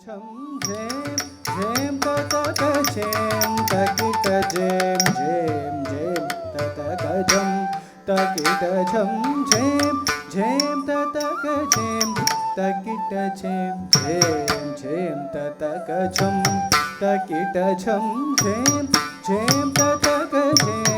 Chum jam jam ta ta ka jam ta ki ta jam jam jam ta ta ka jam ta ki ta jam jam jam ta ta ka jam ta ki ta jam jam jam ta ta ka jam ta ki ta jam jam jam ta ta ka jam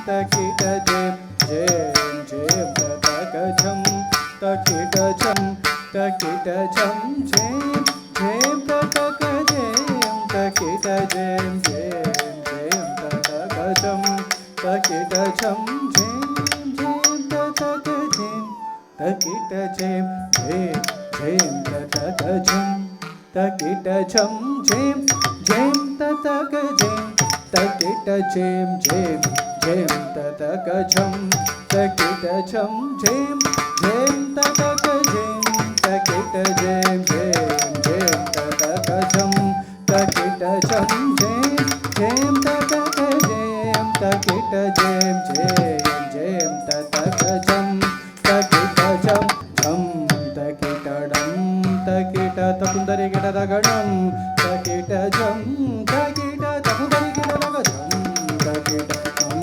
ta ki ta jam jam jam ta ta ka jam ta ki ta jam ta ki ta jam jam jam ta ta ka jam ta ki ta jam jam jam ta ta ka jam ta ki ta jam jam jam ta ta ka jam ta ki ta jam jam jam ta ta ka jam ta ki ta jam jam jam ta ta ka jam ta ki ta jam jam jam ta ta ka jam ta ki ta jam jam jam ta ta ka jam ta ki ta jam jam jam ta ta ka jam ta ki ta jam jam jam ta ta ka jam ta ki ta jam jam jam ta ta ka jam ta ki ta jam jam ta ki ta dam ta ki ta tapundari ki ta dagadam ta ki ta jam ta ki ta tapundari ki ta dagadam ta ki ta jam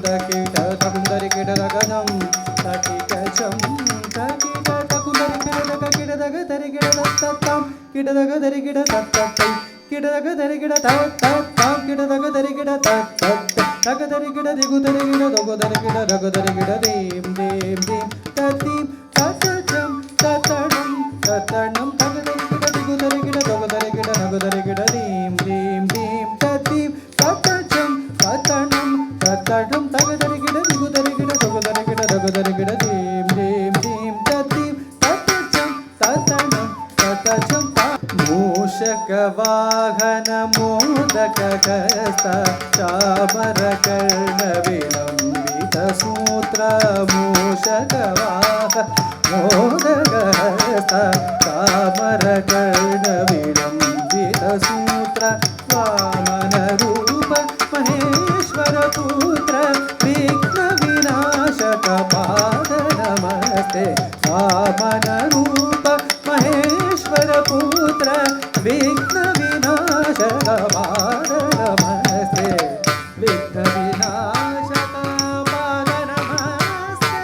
ta ki ta tapundari ki ta dagadam ta ki ta jam ta ki ta tapundari ki ta dagadam ki ta dagadari ki ta tattam ki ta dagadari ki ta tattam ki ta dagadari ki ta tattam ki ta dagadari ki ta tattam dagadari ki ta digudari ki ta dogodari ki ta dagadari ki ta dim dim dim tatim tatam tatanam tatanam dagadari ki ta digudari ki ta dogodari ki ta dagadari ki ta dim dim dim tatim tatam tatanam tatanam dagadari ki ta digudari ki ta dogodari ki ta dagadari ki ta dim dim dim tatim tatam tatanam tatam मूषक वाहन मोदक हस्त चामर कर्ण विलंबित सूत्र मूषक वाहन मोदक हस्त चामर कर्ण विलंबित सूत्र वामन रूप महेश्वर पुत्र विघ्न विनाशक पाद नमस्ते वामन रूप महेश्वर पुत्र विघ्न विनाशक पाद नमस्ते विघ्न विनाशक पाद नमस्ते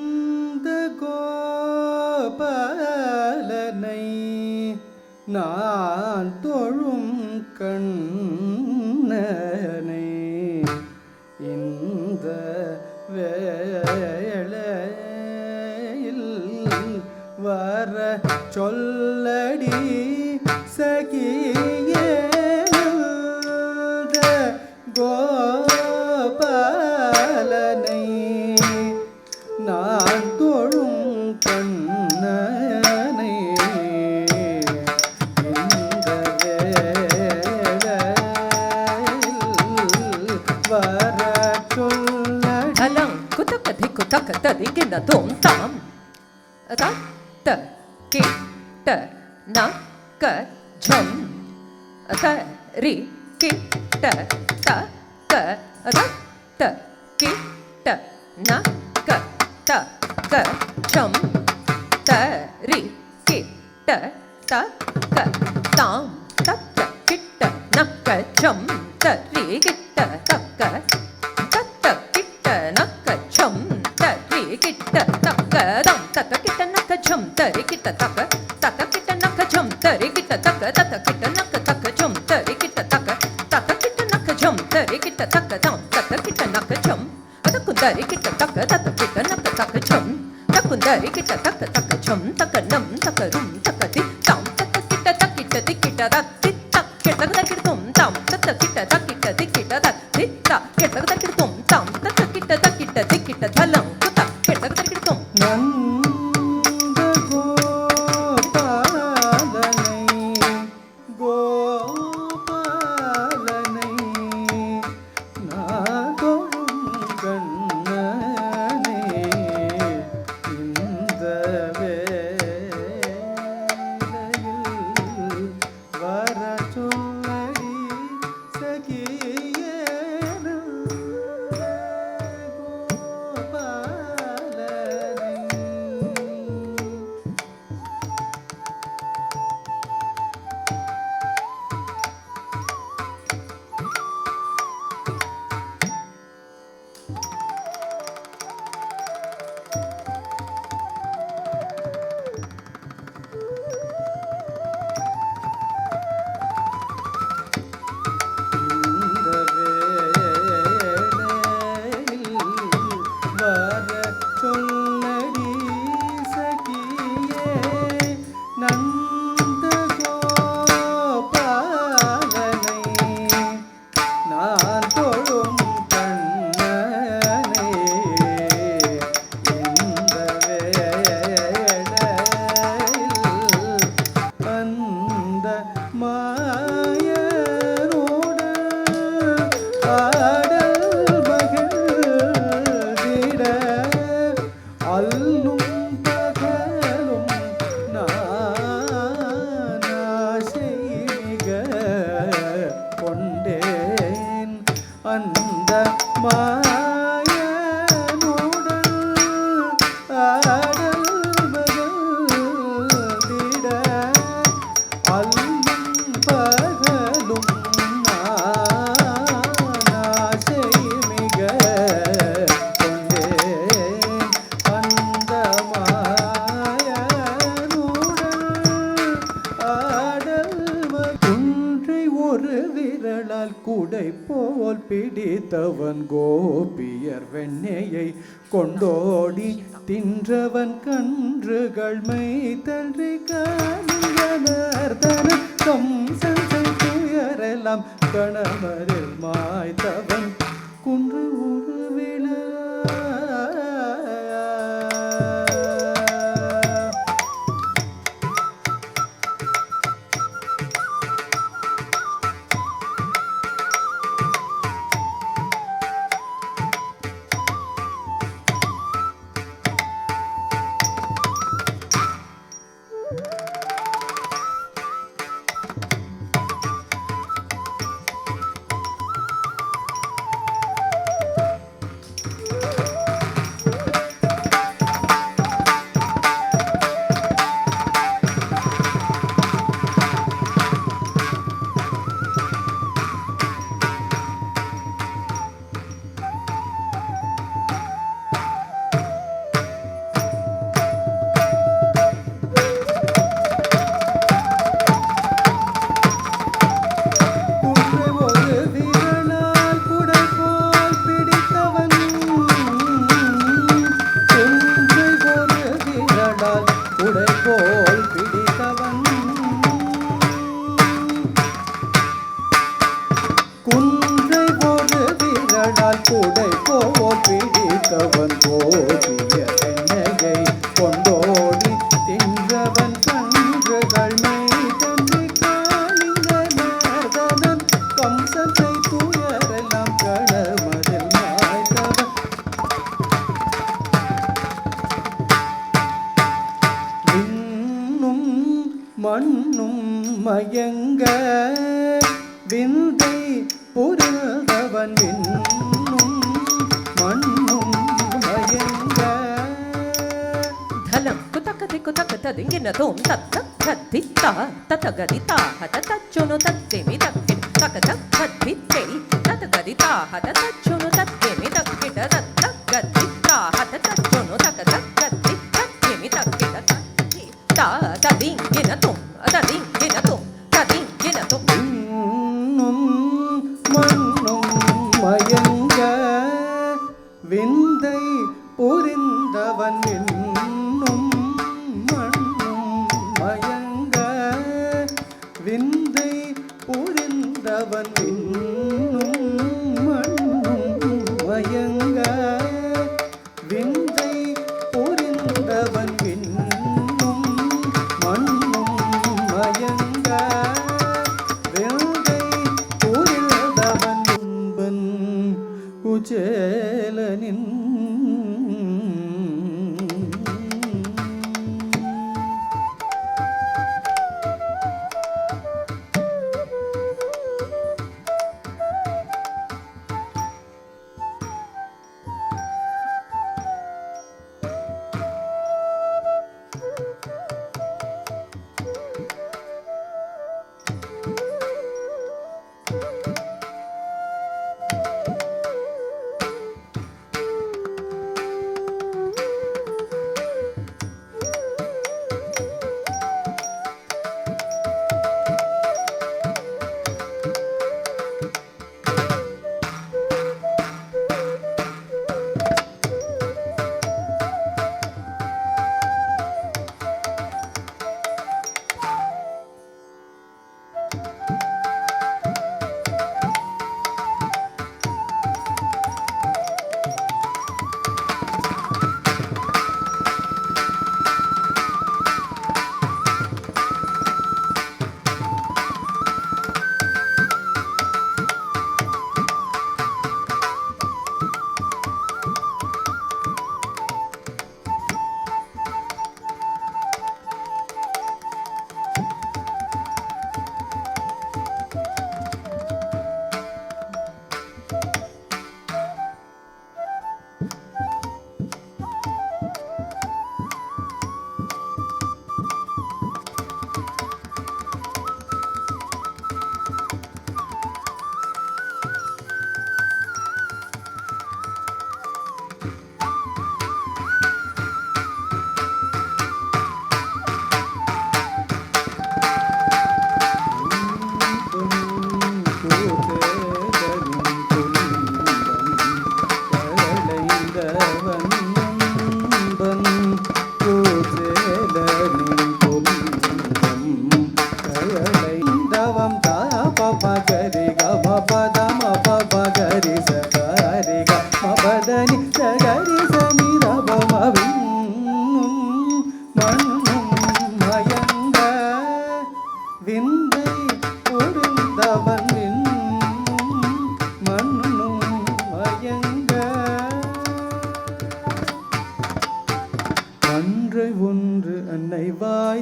நந்த கோபாலனை நான் தொழும் கண்ணனை இந்த வேளையில் வர சொல்லடி சகியே கோபாலனை நான் தொழும் கண்ணனை இந்த வேளையில் வர சொல்லடி அலம் குதகதி குதகதி கிட தோம் தாம் த கி ட ந க ஜம் த ரி கி ட த க த த கி ட ந க த க ஜம் த ரி கி ட த க தாம் த த கி ட ந க ஜம் த ரி கி ட த க த த கி ட ந க ஜம் த ரி கி ட த க தாம் த த கி ட ந க ஜம் த ரி கி ட த க த த கி ட ந க ஜம் த ரி கி ட த க த த கி ட ந க த க ஜம் த ரி கி ட த க த த கி ட ந க ஜம் த ரி கி ட த க தாம் த த கி ட ந க ஜம் த கு த ரி கி ட த க த த கி ட ந க த க ஜம் த கு த ரி கி ட த க த க ஜம் த க நம் த க ரும் த க தி தாம் த த கி ட த கி ட தி கி ட த தி த கி ட த கி ட தும் தாம் த த கி ட த கி ட தி கி ட த தி த கி ட த கி ட தும் தாம் த த கி ட த கி ட தி கி ட தலம் கு த கி ட த கி ட தும் நந்த கோபாலனை கோபாலனை நான் தொழும் கண்ணனை இந்த வேளையில் வர சொல்லடி சகியேன கோபாலனை இந்த வேளையில் வர சொல்லடி சகியே நந்த கோபாலனை நான் தொழும் கண்ணனை இந்த வேளையில் அந்த மாயனோடு ஆடல் மகிழ்ந்திட அல்லும் பகலும் நான் ஆசை மிக கொண்டேன் அந்த மாயனோடு ஆடல் மகிழ்ந்திட அல்லும் பகலும் நான் ஆசை மிக கொண்டேன் அந்த மாயனுடன் ஆடல் குன்றை ஒரு விரலால் குடை போல் பிடித்தவன் கோபியர் வெண்ணெயை கொண்டோடி தின்றவன் கன்றுகள் மைத்தன்றி காணியனர்தன கம்சன்றை துயரெல்லாம் கணவரில் மாய்த்தவன் குன்று ஒரு விழா மண்ணும் மயங்க விந்தை புரிந்தவன் விண்ணும் மண்ணும் மயங்க தலம் குதக்கதி குதக்கதிங்கின தோம் தத்தக்கதித்தா தத்தகதிதா தத்தச்சுனு தத்தெமி தக்கின் தக்கதக்கதித்தை தத்தகதிதா தத்தச்சுனு தத்தெமி தக்கிட தத்தகதிதா தத்தச்சுனு தக்கதக்கதி தத்தெமி தக்கிட தத்தா ததிங்கின தோம் ததிங்கின தோம் ததிங்கின தோம் விண்ணும் மண்ணும் மயங்க விந்தை புரிந்தவன் விண்ணும் மண்ணும் மயங்க விந்தை புரிந்தவன் விண்ணும் மண்ணும் மயங்க விந்தை புரிந்தவன் விண்ணும் மண்ணும் மயங்க விந்தை புரிந்தவன் முன்பன் குச்சேலனின்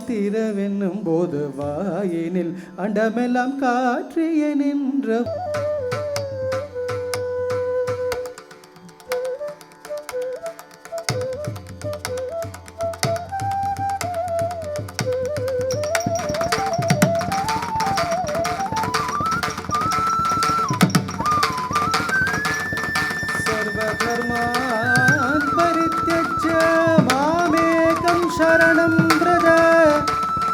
திறவென்னும் போது வாயினில் அண்டமெல்லாம் காற்றிய நின்ற सर्वधर्मान् परित्यज्य मामेकं शरणं व्रज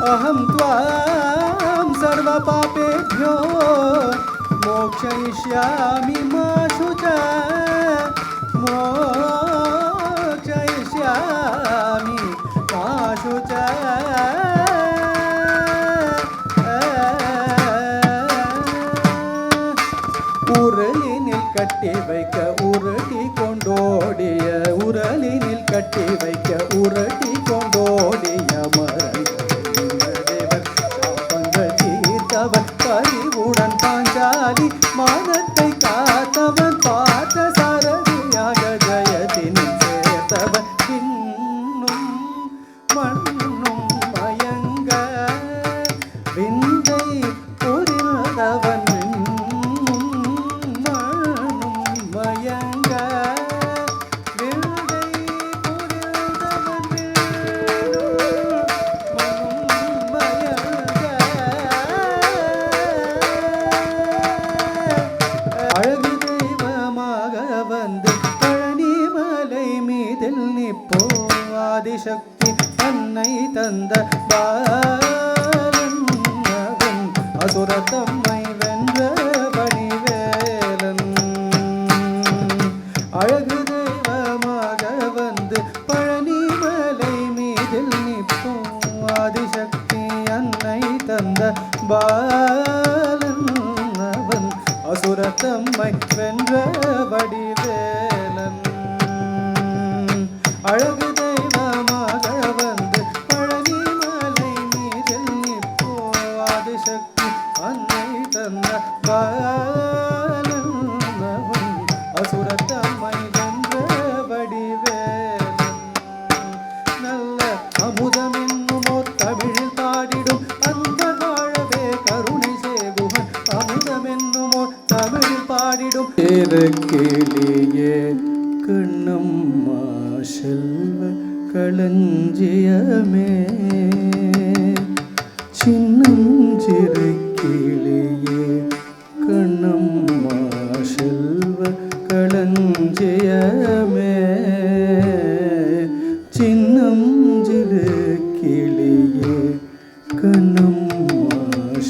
अहं त्वां सर्वपापेभ्यो मोक्षयिष्यामि मा शुचा मोक्षयिष्यामि मा शुचा உரலினில் கட்டி வைக்க உருட்டி கொண்டோடிய உரலினில் கட்டி வைக்க உருட்டி கொண்டோடிய மரங்கள் சாப்பங்கள் தீர்த்தவன் பரிவுடன் பாஞ்சாலி மானத்தை காத்தவன் பார்த்த சாரதியாக ஜெயத்தினின் ஆதிசக்தி அன்னை தந்த பாலன் அவன் அசுரத்தம்மை வென்ற பணிவேலன் அழகு தெய்வமாக வந்து பழனிமலை மீதில் நிற்போம் ஆதிசக்தி அன்னை தந்த பாலன் அவன் அசுரத்தம்மை வென்ற வடிவேலன் அழகு தெய்வமாக வந்து பழனிமலை மீதில் நிற்போ ஆதிசக்தி அன்னை தந்த பாலன் அவன் அசுரத்தம்மை வென்ற வடிவேலன் நல்ல அமுதம் என்னுமோ தமிழில் பாடிடும் அந்த வாழவே கருணை சேகுவன் அமுதம் என்னுமோ தமிழில் பாடிடும் கிளியே கண்ணம்மா செல்வ களஞ்சியமே சின்னஞ்சிறு கிளியே கண்ணம்மா செல்வ களஞ்சியமே சின்னஞ்சிறு கிளியே கண்ணம்மா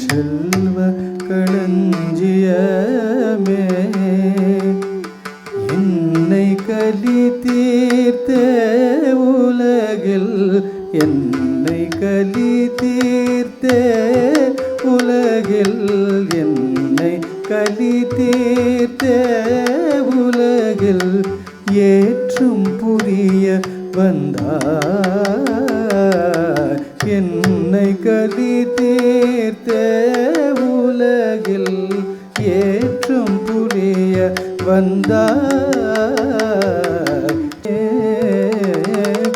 செல்வ களஞ்சியமே என்னை கலி தீர்த்தே உலகில் என்னை கலி தீர்த்தே உலகில் என்னை கலி தீர்த்தே உலகில் ஏற்றும் புரிய வந்தார் என்னை கலி தீர்த்தே உலகில் ஏற்றும் புரிய வந்தார்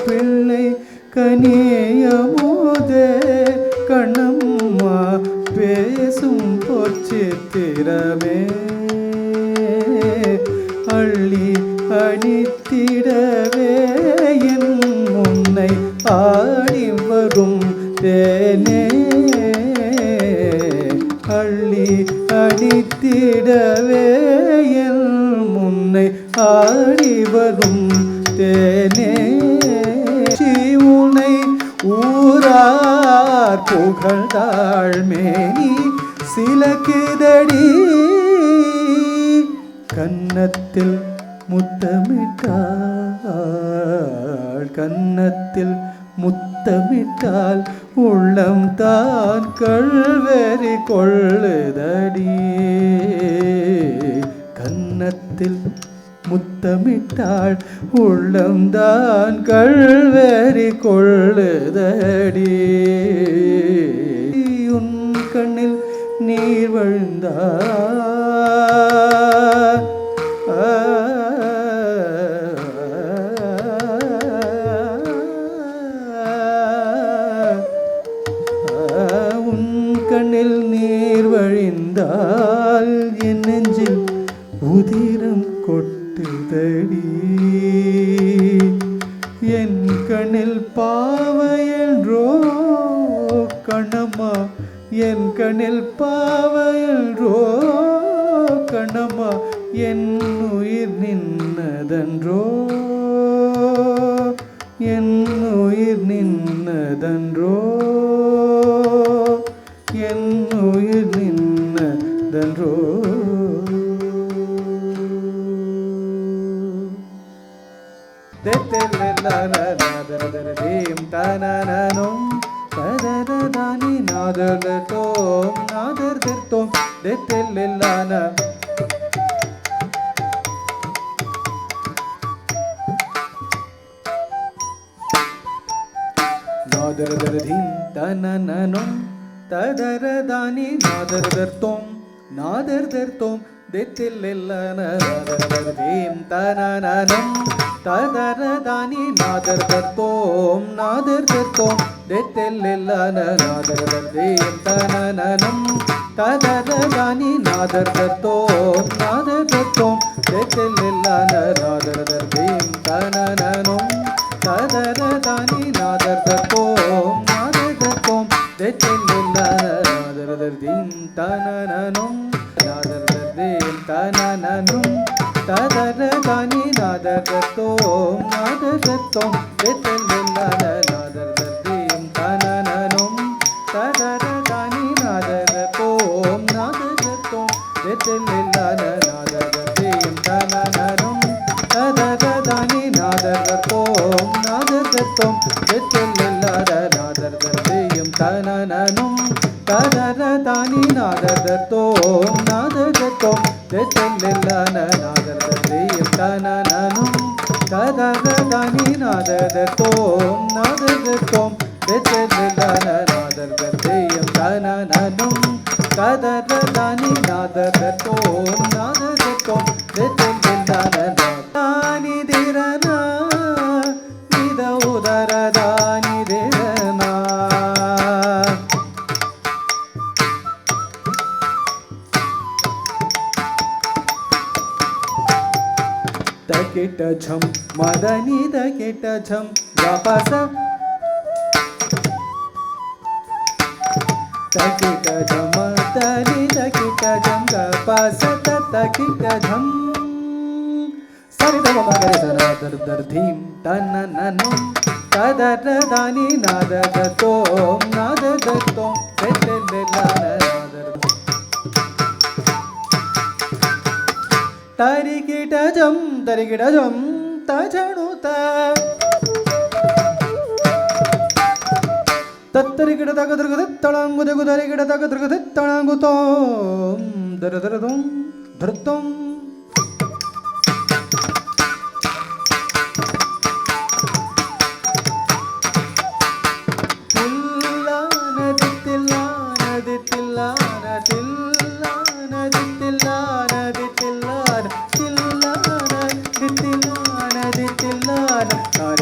பிள்ளை கனியமோதே கண்ணம்மா பேசும் பொற்சித்திரமே அள்ளி அணித்திடவே என் முன்னை ஆடி வரும் தேனே அள்ளி அணித்திடவே என் முன்னை ஆடி வரும் தேனே உனை ஊரார் புகழ்ந்தாள் மேனி சிலக்குதடி கன்னத்தில் முத்தமிட்டாள் கன்னத்தில் முத்தமிட்டால் உள்ளம் தான் கள்வெறி கொள்ளுதடி கன்னத்தில் முத்தமிட்டாள் உள்ளம்தான் கள்வெறி கொள்ளுதடி உன் கண்ணில் நீர் வழிந்தார் உன் கண்ணில் நீர் வழிந்தால் என் நெஞ்சில் உதிரம் கொட்டுதடி என் கண்ணில் பாவையன்றோ கண்ணம்மா என் கண்ணில் பாவையன்றோ கண்ணம்மா என் உயிர் நின்னதன்றோ என் உயிர் நின்னதன்றோ என் உயிர் நின்னதன்றோ தேம் தானனும் தததானி நாதர்தோம் நாதர்தோம் தேத்தெல்லான நாதர்தீம் தானனும் ததரதானி நாதர்தோம் நாதர்தோம் தேத்தெல்லான நாதர்தீம் தானனும் ததரதானி நாதர்தோம் நாதர்தோம் தேத்தெல்லான நாதர்தீம் தானனும் ததரதானி நாதர்தோம் நாதர்தோம் தேத்தெல்லான நாதர்தீம் தானனும் ததரதானி நாதர்தோம் நாதர்தோம் தேத்தெல்லான நாதர்தீம் தானனும் நாதர்தீம் தானனும் ததரதானி நாதர்தோம் நாதர்தோம் தேத்தெல்லான ದಾನಿ ನಾದದ ತೋಂ ನಾದದ ತೋಂ ತೆತ್ತಲಿಲ್ಲ ನಾದದ ದೇಂ ತನ ನನು ತದದ ದಾನಿ ನಾದದ ತೋಂ ನಾದದ ತೋಂ ತೆತ್ತಲಿಲ್ಲ ನಾದದ ದೇಂ ತನ ನನು ತದದ ದಾನಿ ನಾದದ ತೋಂ ನಾದದ ತೋಂ ತೆತ್ತಲಿಲ್ಲ ದಾನಿ ದಿರನ ನಿದ ಉದರ ದಾನಿ ದಿರನ ತಕಿಟ ಝಂ ಮದನಿ ತಕಿಟ ಝಂ ವಾಪಸ ತಕಿಟ ಝಂ ಮದನಿ ತಕಿಟ ಝಂ ವಾಪಸ ತಕಿಟ ಝಂ ಸರಿ ದ ಮಗರೆ ಸರ ದರ್ ದರ್ ಧೀಂ ತನ ನನು ತದರ ದಾನಿ ನಾದದ ತೋಂ ನಾದದ ತೋಂ ತೆತ್ತಲಿಲ್ಲ ನಾದದ ತರಿಗಿಡ ಜಂ ತಜಣುತ ತತ್ತರಿಗಿಡ ತಗದ್ರಗದ ತಳಂಗುದ ಗುದರಿಗಿಡ ತಗದ್ರಗದ ತಳಂಗು ತೋಂ ದರದರದೋಂ ಧೃತೋಂ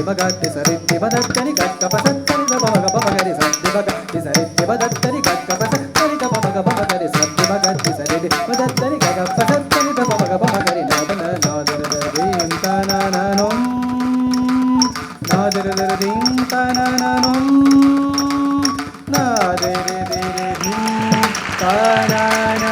ಮಗತ್ತಿ ಸರಿತ್ತಿ ಬದತ್ತನಿ ಗಕ್ಕ ಪಸತ್ತನಿ the ಬಮಗ ಬಮಗರಿ Satti ಬಗತ್ತಿ ಸರಿತ್ತಿ ಬದತ್ತನಿ ಗಕ್ಕ ಪಸತ್ತನಿ the ಬಮಗ ಬಮಗರಿ Satti ಬಗತ್ತಿ ಸರಿತ್ತಿ ಬದತ್ತನಿ ಗಕ್ಕ ಪಸತ್ತನಿ the ಬಮಗ ಬಮಗರಿ ನಾದನ ನಾದರ ದೀಂ ತನನನಂ ನಾದರ ದೀಂ ತನನನಂ ನಾದರ ದೀಂ ತನನನಂ